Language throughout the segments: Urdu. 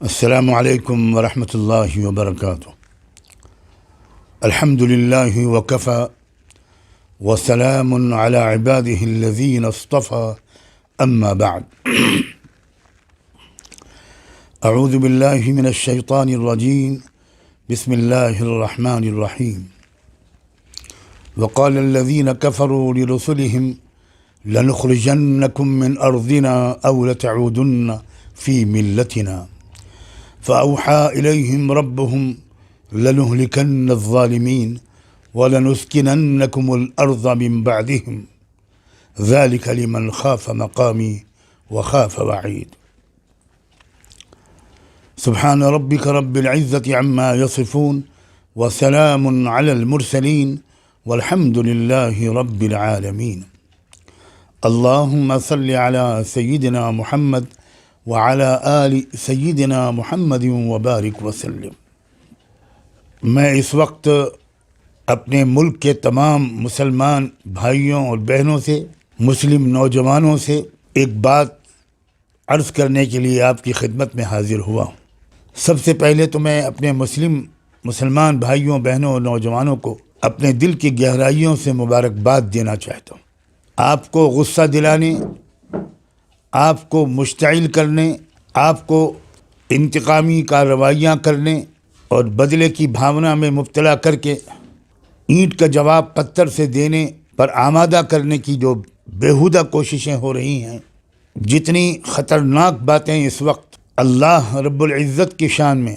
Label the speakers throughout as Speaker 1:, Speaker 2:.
Speaker 1: السلام علیکم ورحمۃ اللہ وبرکاتہ۔ الحمد للہ وکفی وسلام علی عبادہ الذین اصطفی اما بعد۔ اعوذ باللہ من الشیطان الرجیم، بسم اللہ الرحمن الرحیم۔ وقال الذین کفروا لرسلہم لنخرجنکم من ارضنا او لتعودن فی ملتنا فأوحى إليهم ربهم لنهلكن الظالمين ولنسكننكم الأرض من بعدهم ذلك لمن خاف مقامي وخاف وعيد۔ سبحان ربك رب العزة عما يصفون وسلام على المرسلين والحمد لله رب العالمين۔ اللهم صل على سيدنا محمد وعلى آل سیدنا محمد وبارک وسلم۔ میں اس وقت اپنے ملک کے تمام مسلمان بھائیوں اور بہنوں سے، مسلم نوجوانوں سے ایک بات عرض کرنے کے لیے آپ کی خدمت میں حاضر ہوا ہوں۔ سب سے پہلے تو میں اپنے مسلمان بھائیوں بہنوں اور نوجوانوں کو اپنے دل کی گہرائیوں سے مبارکباد دینا چاہتا ہوں۔ آپ کو غصہ دلانے، آپ کو مشتعل کرنے، آپ کو انتقامی کارروائیاں کرنے اور بدلے کی بھاونا میں مبتلا کر کے اینٹ کا جواب پتھر سے دینے پر آمادہ کرنے کی جو بیہودہ کوششیں ہو رہی ہیں، جتنی خطرناک باتیں اس وقت اللہ رب العزت کی شان میں،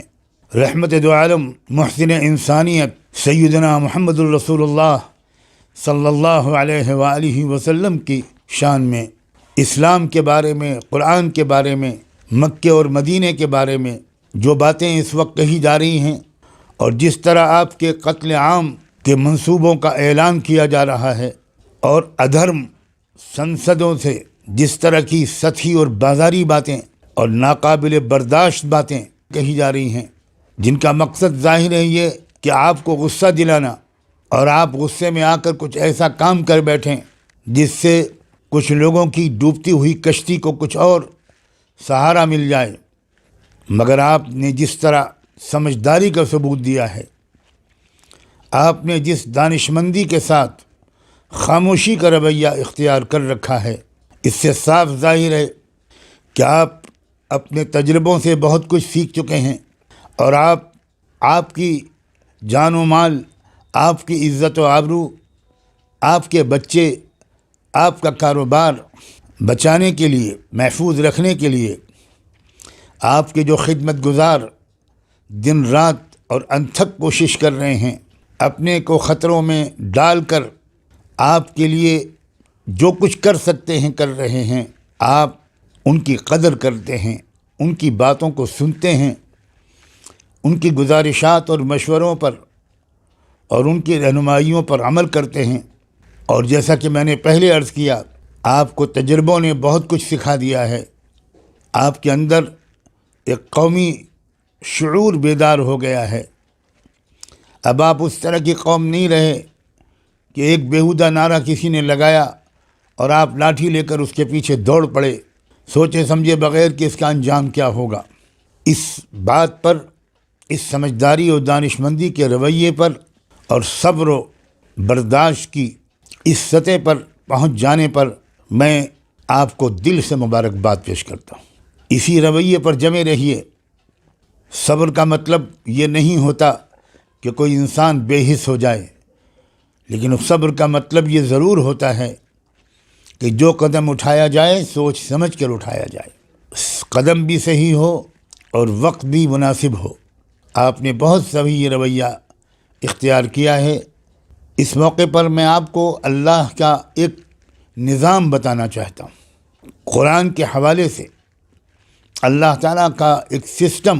Speaker 1: رحمت دو عالم محسن انسانیت سیدنا محمد الرسول اللہ صلی اللہ علیہ وآلہ وسلم کی شان میں، اسلام کے بارے میں، قرآن کے بارے میں، مکے اور مدینے کے بارے میں جو باتیں اس وقت کہی جا رہی ہیں، اور جس طرح آپ کے قتل عام کے منصوبوں کا اعلان کیا جا رہا ہے، اور ادھرم سنسدوں سے جس طرح کی سطحی اور بازاری باتیں اور ناقابل برداشت باتیں کہی جا رہی ہیں، جن کا مقصد ظاہر ہے یہ کہ آپ کو غصہ دلانا، اور آپ غصے میں آ کر کچھ ایسا کام کر بیٹھیں جس سے کچھ لوگوں کی ڈوبتی ہوئی کشتی کو کچھ اور سہارا مل جائے۔ مگر آپ نے جس طرح سمجھداری کا ثبوت دیا ہے، آپ نے جس دانشمندی کے ساتھ خاموشی کا رویہ اختیار کر رکھا ہے، اس سے صاف ظاہر ہے کہ آپ اپنے تجربوں سے بہت کچھ سیکھ چکے ہیں، اور آپ کی جان و مال، آپ کی عزت و آبرو، آپ کے بچے، آپ کا کاروبار بچانے کے لیے، محفوظ رکھنے کے لیے آپ کے جو خدمت گزار دن رات اور انتھک کوشش کر رہے ہیں، اپنے کو خطروں میں ڈال کر آپ کے لیے جو کچھ کر سکتے ہیں کر رہے ہیں، آپ ان کی قدر کرتے ہیں، ان کی باتوں کو سنتے ہیں، ان کی گزارشات اور مشوروں پر اور ان کی رہنمائیوں پر عمل کرتے ہیں۔ اور جیسا کہ میں نے پہلے عرض کیا، آپ کو تجربوں نے بہت کچھ سکھا دیا ہے، آپ کے اندر ایک قومی شعور بیدار ہو گیا ہے۔ اب آپ اس طرح کی قوم نہیں رہے کہ ایک بیہودہ نعرہ کسی نے لگایا اور آپ لاٹھی لے کر اس کے پیچھے دوڑ پڑے، سوچے سمجھے بغیر کہ اس کا انجام کیا ہوگا۔ اس بات پر، اس سمجھداری اور دانشمندی کے رویے پر اور صبر و برداشت کی اس سطح پر پہنچ جانے پر میں آپ کو دل سے مبارکباد پیش کرتا ہوں۔ اسی رویے پر جمے رہیے۔ صبر کا مطلب یہ نہیں ہوتا کہ کوئی انسان بے حس ہو جائے، لیکن صبر کا مطلب یہ ضرور ہوتا ہے کہ جو قدم اٹھایا جائے سوچ سمجھ کر اٹھایا جائے، قدم بھی صحیح ہو اور وقت بھی مناسب ہو۔ آپ نے بہت صحیح رویہ اختیار کیا ہے۔ اس موقع پر میں آپ کو اللہ کا ایک نظام بتانا چاہتا ہوں۔ قرآن کے حوالے سے اللہ تعالیٰ کا ایک سسٹم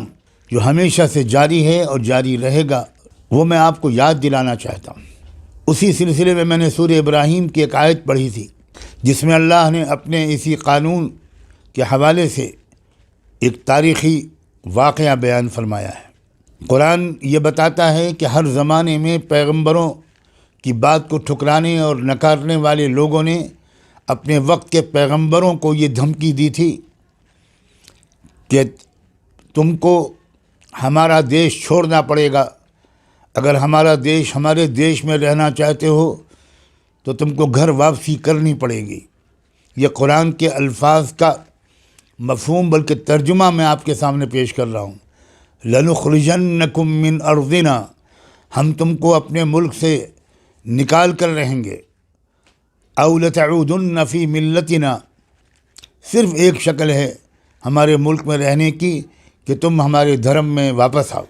Speaker 1: جو ہمیشہ سے جاری ہے اور جاری رہے گا، وہ میں آپ کو یاد دلانا چاہتا ہوں۔ اسی سلسلے میں میں نے سورہ ابراہیم کی ایک آیت پڑھی تھی، جس میں اللہ نے اپنے اسی قانون کے حوالے سے ایک تاریخی واقعہ بیان فرمایا ہے۔ قرآن یہ بتاتا ہے کہ ہر زمانے میں پیغمبروں کی بات کو ٹھکرانے اور نکارنے والے لوگوں نے اپنے وقت کے پیغمبروں کو یہ دھمکی دی تھی کہ تم کو ہمارا دیش چھوڑنا پڑے گا. اگر ہمارے دیش میں رہنا چاہتے ہو تو تم کو گھر واپسی کرنی پڑے گی. یہ قرآن کے الفاظ کا مفہوم بلکہ ترجمہ میں آپ کے سامنے پیش کر رہا ہوں. لَنُخْرِجَنَّكُم مِّنْ أَرْضِنَا، ہم تم کو اپنے ملک سے نکال کر رہیں گے. أَوْ لَتَعُودُنَّ فِي مِلَّتِنَا، صرف ایک شکل ہے ہمارے ملک میں رہنے کی کہ تم ہمارے دھرم میں واپس آؤ.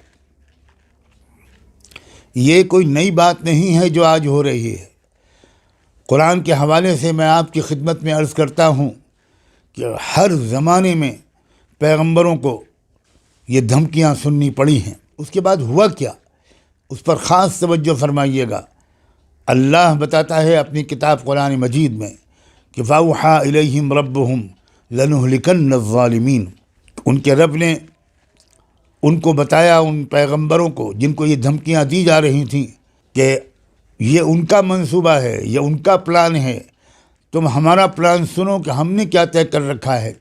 Speaker 1: یہ کوئی نئی بات نہیں ہے جو آج ہو رہی ہے. قرآن کے حوالے سے میں آپ کی خدمت میں عرض کرتا ہوں کہ ہر زمانے میں پیغمبروں کو یہ دھمکیاں سننی پڑی ہیں. اس کے بعد ہوا کیا، اس پر خاص توجہ فرمائیے گا. اللہ بتاتا ہے اپنی کتاب قرآن مجید میں کہ فَأَوْحَىٰ إِلَيْهِمْ رَبُّهُمْ لَنُهْلِكَنَّ الظَّالِمِينَ. ان کے رب نے ان کو بتایا، ان پیغمبروں کو جن کو یہ دھمکیاں دی جا رہی تھیں کہ یہ ان کا منصوبہ ہے، یہ ان کا پلان ہے، تم ہمارا پلان سنو کہ ہم نے کیا طے کر رکھا ہے.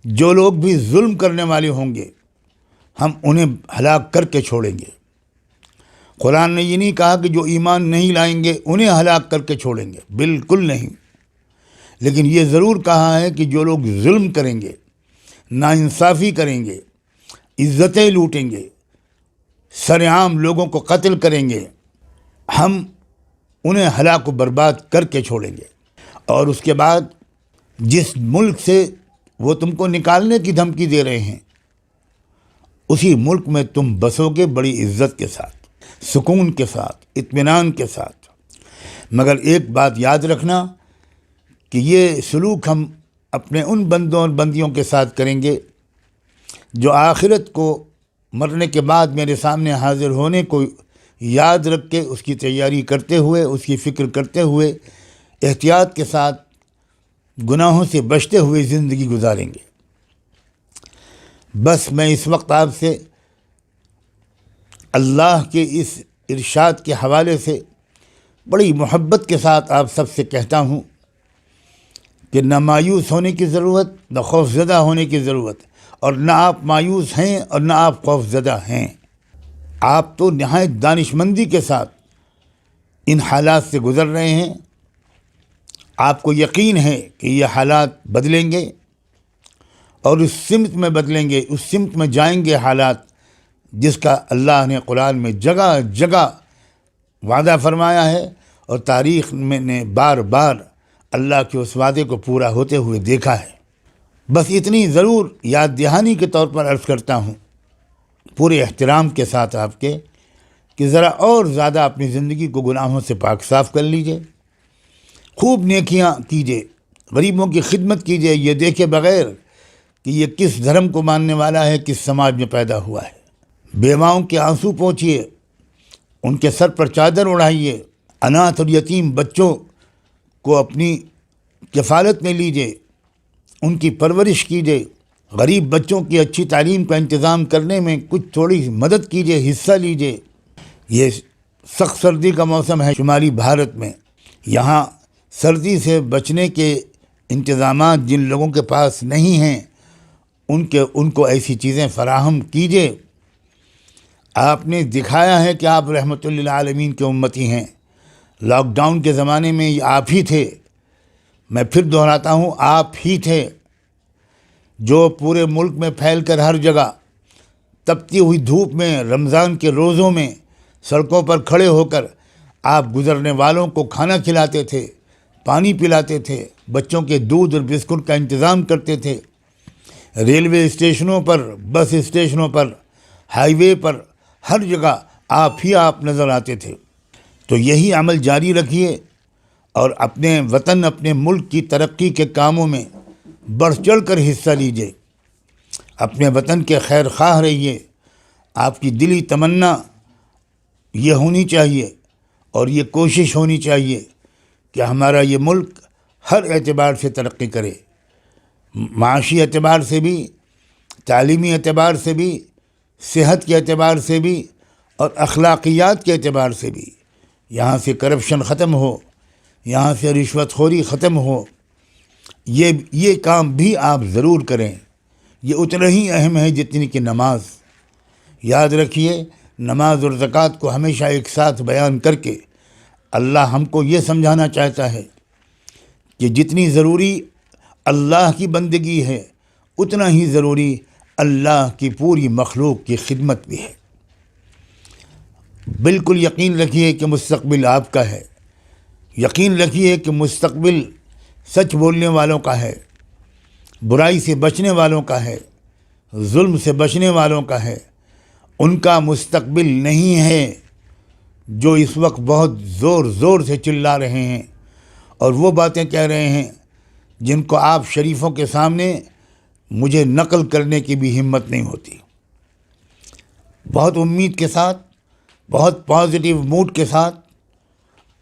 Speaker 1: جو لوگ بھی ظلم کرنے والے ہوں گے ہم انہیں ہلاک کر کے چھوڑیں گے. قرآن نے یہ نہیں کہا کہ جو ایمان نہیں لائیں گے انہیں ہلاک کر کے چھوڑیں گے، بالکل نہیں. لیکن یہ ضرور کہا ہے کہ جو لوگ ظلم کریں گے، ناانصافی کریں گے، عزتیں لوٹیں گے، سر عام لوگوں کو قتل کریں گے، ہم انہیں ہلاک و برباد کر کے چھوڑیں گے. اور اس کے بعد جس ملک سے وہ تم کو نکالنے کی دھمکی دے رہے ہیں اسی ملک میں تم بسو گے بڑی عزت کے ساتھ، سکون کے ساتھ، اطمینان کے ساتھ. مگر ایک بات یاد رکھنا کہ یہ سلوک ہم اپنے ان بندوں اور بندیوں کے ساتھ کریں گے جو آخرت کو مرنے کے بعد میرے سامنے حاضر ہونے کو یاد رکھ کے اس کی تیاری کرتے ہوئے، اس کی فکر کرتے ہوئے، احتیاط کے ساتھ گناہوں سے بچتے ہوئے زندگی گزاریں گے. بس میں اس وقت آپ سے اللہ کے اس ارشاد کے حوالے سے بڑی محبت کے ساتھ آپ سب سے کہتا ہوں کہ نہ مایوس ہونے کی ضرورت، نہ خوف زدہ ہونے کی ضرورت، اور نہ آپ مایوس ہیں اور نہ آپ خوف زدہ ہیں. آپ تو نہایت دانش مندی کے ساتھ ان حالات سے گزر رہے ہیں. آپ کو یقین ہے کہ یہ حالات بدلیں گے اور اس سمت میں بدلیں گے، اس سمت میں جائیں گے حالات جس کا اللہ نے قرآن میں جگہ جگہ وعدہ فرمایا ہے اور تاریخ میں نے بار بار اللہ کے اس وعدے کو پورا ہوتے ہوئے دیکھا ہے. بس اتنی ضرور یاد دہانی کے طور پر عرض کرتا ہوں پورے احترام کے ساتھ آپ کے کہ ذرا اور زیادہ اپنی زندگی کو گناہوں سے پاک صاف کر لیجئے، خوب نیکیاں کیجئے، غریبوں کی خدمت کیجئے، یہ دیکھے بغیر کہ یہ کس دھرم کو ماننے والا ہے، کس سماج میں پیدا ہوا ہے. بیواؤں کے آنسو پوچھیے، ان کے سر پر چادر اڑھائیے، اناتھ اور یتیم بچوں کو اپنی کفالت میں لیجئے، ان کی پرورش کیجئے، غریب بچوں کی اچھی تعلیم کا انتظام کرنے میں کچھ تھوڑی مدد کیجئے، حصہ لیجئے. یہ سخت سردی کا موسم ہے شمالی بھارت میں، یہاں سردی سے بچنے کے انتظامات جن لوگوں کے پاس نہیں ہیں ان کو ایسی چیزیں فراہم کیجئے. آپ نے دکھایا ہے کہ آپ رحمت للعالمین کے امتی ہیں. لاک ڈاؤن کے زمانے میں آپ ہی تھے، میں پھر دہراتا ہوں آپ ہی تھے جو پورے ملک میں پھیل کر ہر جگہ تپتی ہوئی دھوپ میں رمضان کے روزوں میں سڑکوں پر کھڑے ہو کر آپ گزرنے والوں کو کھانا کھلاتے تھے، پانی پلاتے تھے، بچوں کے دودھ اور بسکٹ کا انتظام کرتے تھے. ریلوے اسٹیشنوں پر، بس اسٹیشنوں پر، ہائی وے پر، ہر جگہ آپ نظر آتے تھے. تو یہی عمل جاری رکھیے اور اپنے وطن، اپنے ملک کی ترقی کے کاموں میں بڑھ چڑھ کر حصہ لیجیے. اپنے وطن کے خیر خواہ رہیے. آپ کی دلی تمنا یہ ہونی چاہیے اور یہ کوشش ہونی چاہیے کہ ہمارا یہ ملک ہر اعتبار سے ترقی کرے، معاشی اعتبار سے بھی، تعلیمی اعتبار سے بھی، صحت کے اعتبار سے بھی اور اخلاقیات کے اعتبار سے بھی. یہاں سے کرپشن ختم ہو، یہاں سے رشوت خوری ختم ہو. یہ کام بھی آپ ضرور کریں یہ اتنا ہی اہم ہے جتنی کہ نماز۔ یاد رکھیے، نماز اور زکوٰۃ کو ہمیشہ ایک ساتھ بیان کر کے اللہ ہم کو یہ سمجھانا چاہتا ہے کہ جتنی ضروری اللہ کی بندگی ہے اتنا ہی ضروری اللہ کی پوری مخلوق کی خدمت بھی ہے۔ بالکل یقین رکھیے کہ مستقبل آپ کا ہے، یقین رکھیے کہ مستقبل سچ بولنے والوں کا ہے، برائی سے بچنے والوں کا ہے، ظلم سے بچنے والوں کا ہے۔ ان کا مستقبل نہیں ہے جو اس وقت بہت زور زور سے چلا رہے ہیں اور وہ باتیں کہہ رہے ہیں جن کو آپ شریفوں کے سامنے مجھے نقل کرنے کی بھی ہمت نہیں ہوتی۔ بہت امید کے ساتھ، بہت پازیٹیو موڈ کے ساتھ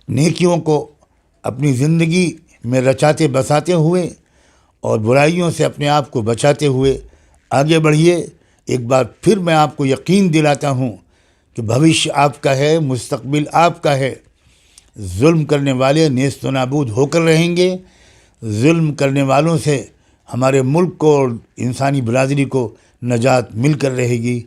Speaker 1: نیکیوں کو اپنی زندگی میں رچاتے بساتے ہوئے اور برائیوں سے اپنے آپ کو بچاتے ہوئے آگے بڑھیے۔ ایک بار پھر میں آپ کو یقین دلاتا ہوں کہ بھوشیہ آپ کا ہے، مستقبل آپ کا ہے۔ ظلم کرنے والے نیست و نابود ہو کر رہیں گے۔ ظلم کرنے والوں سے ہمارے ملک کو اور انسانی برادری کو نجات مل کر رہے گی۔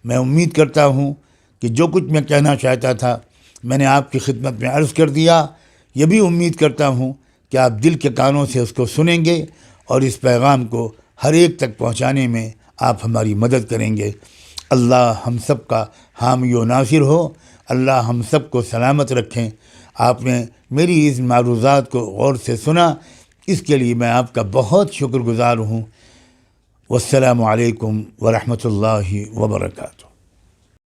Speaker 1: میں امید کرتا ہوں کہ جو کچھ میں کہنا چاہتا تھا میں نے آپ کی خدمت میں عرض کر دیا۔ یہ بھی امید کرتا ہوں کہ آپ دل کے کانوں سے اس کو سنیں گے اور اس پیغام کو ہر ایک تک پہنچانے میں آپ ہماری مدد کریں گے۔ اللہ ہم سب کا حامی و ناصر ہو۔ اللہ ہم سب کو سلامت رکھیں۔ آپ نے میری اس معروضات کو غور سے سنا، اس کے لیے میں آپ کا بہت شکر گزار ہوں۔ والسلام علیکم ورحمۃ اللہ وبرکاتہ۔